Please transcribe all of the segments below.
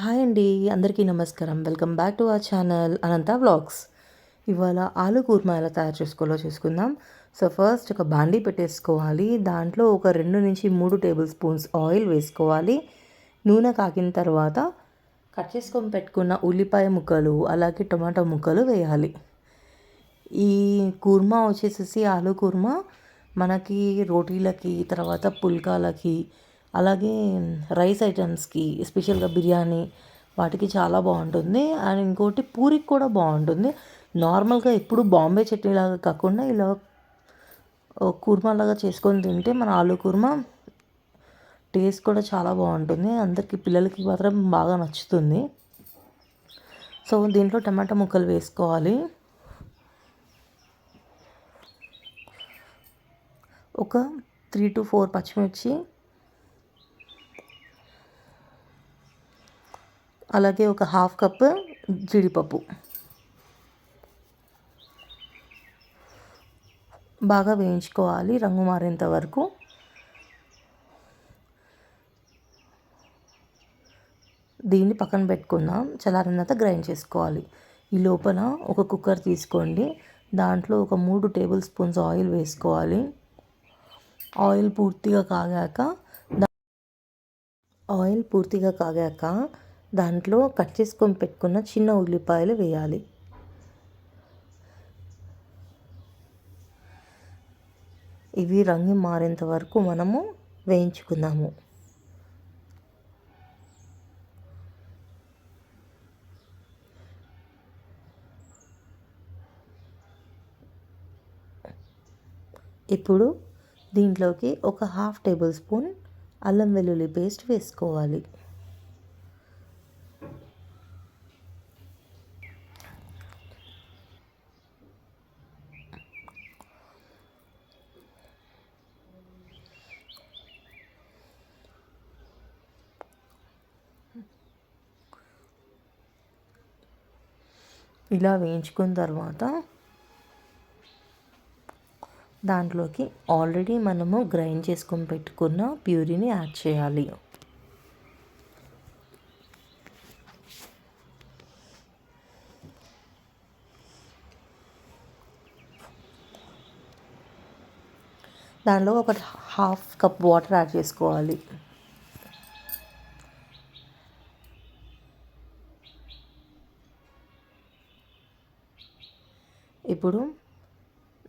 Hi అండి. అందరికీ నమస్కారం. Welcome back to our channel Anantha vlogs. ఇవాళ ఆలు కుర్మా ఎలా తయారు చేసుకోవాలో చూసుకుందాం. సో ఫస్ట్ ఒక బాండీ పెట్టేసుకోవాలి. దాంట్లో ఒక 2-3 టేబుల్ స్పూన్స్ ఆయిల్ వేసుకోవాలి. నూనె కాగిన తర్వాత కట్ చేసుకొని పెట్టుకున్న ఉల్లిపాయ ముక్కలు అలాగే టొమాటో ముక్కలు వేయాలి. ఈ కుర్మా వచ్చేసేసి ఆలు కుర్మా మనకి రోటీలకి తర్వాత పుల్కాలకి అలాగే రైస్ ఐటమ్స్కి ఎస్పెషల్గా బిర్యానీ వాటికి చాలా బాగుంటుంది. అండ్ ఇంకోటి పూరికి కూడా బాగుంటుంది. నార్మల్గా ఎప్పుడు బాంబే చట్నీలాగా కాకుండా ఇలా కుర్మాలాగా చేసుకొని తింటే మన ఆలు కుర్మా టేస్ట్ కూడా చాలా బాగుంటుంది. అందరికీ పిల్లలకి మాత్రం బాగా నచ్చుతుంది. సో దీంట్లో టమాటా ముక్కలు వేసుకోవాలి. ఒక 3-4 పచ్చిమిర్చి అలాగే ఒక హాఫ్ కప్ జీడిపప్పు బాగా వేయించుకోవాలి రంగు మారేంత వరకు. దీన్ని పక్కన పెట్టుకుందాం. చల్లారిన తర్వాత గ్రైండ్ చేసుకోవాలి. ఈ లోపల ఒక కుక్కర్ తీసుకోండి. దాంట్లో ఒక 3 టేబుల్ స్పూన్స్ ఆయిల్ వేసుకోవాలి. ఆయిల్ పూర్తిగా కాగాక దాంట్లో కట్ చేసుకొని పెట్టుకున్న చిన్న ఉల్లిపాయలు వేయాలి. ఇవి రంగు మారేంత వరకు మనము వేయించుకుందాము. ఇప్పుడు దీంట్లోకి ఒక హాఫ్ టేబుల్ స్పూన్ అల్లం వెల్లుల్లి పేస్ట్ వేసుకోవాలి. ఇలా వేయించుకున్న తర్వాత దాంట్లోకి ఆల్రెడీ మనము గ్రైండ్ చేసుకొని పెట్టుకున్న ప్యూరీని యాడ్ చేయాలి. దానిలో ఒక హాఫ్ కప్ వాటర్ యాడ్ చేసుకోవాలి. ఇప్పుడు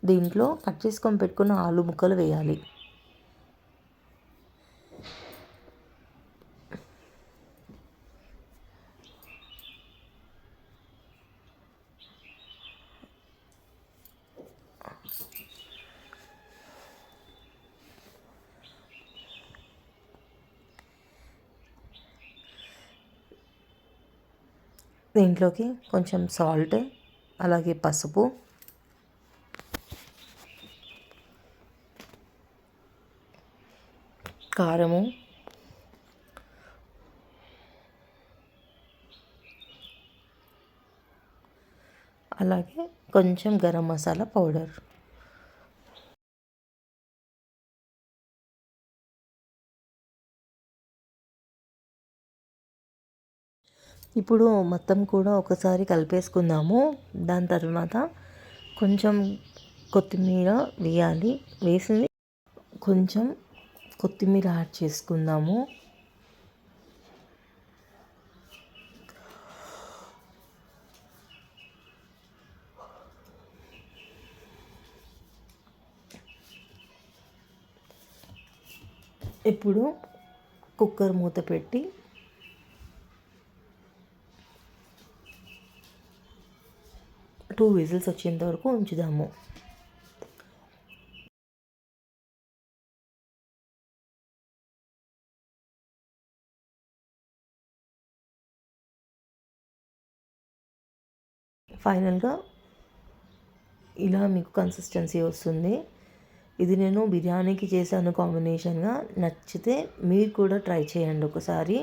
దీంట్లో కట్ చేసుకొని పెట్టుకున్న ఆలు ముక్కలు వేయాలి. దీంట్లోకి కొంచెం సాల్ట్ అలాగే పసుపు కారము అలాగే కొంచెం గరం మసాలా పౌడర్ ఇప్పుడు మొత్తం కూడా ఒకసారి కలిపేసుకుందాము. దాని తర్వాత కొంచెం కొత్తిమీర వేయాలి. వేసింది కొంచెం కొత్తిమీర యాడ్ చేసుకుందాము. ఇప్పుడు కుక్కర్ మూత పెట్టి టూ విజిల్స్ వచ్చేంత వరకు ఉంచుదాము. ఫైనల్గా ఇలా మీకు కన్సిస్టెన్సీ వస్తుంది. ఇది నేను బిర్యానీకి చేశాను కాంబినేషన్గా. నచ్చితే మీరు కూడా ట్రై చేయండి ఒకసారి.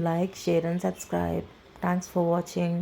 Like, share and subscribe. Thanks for watching.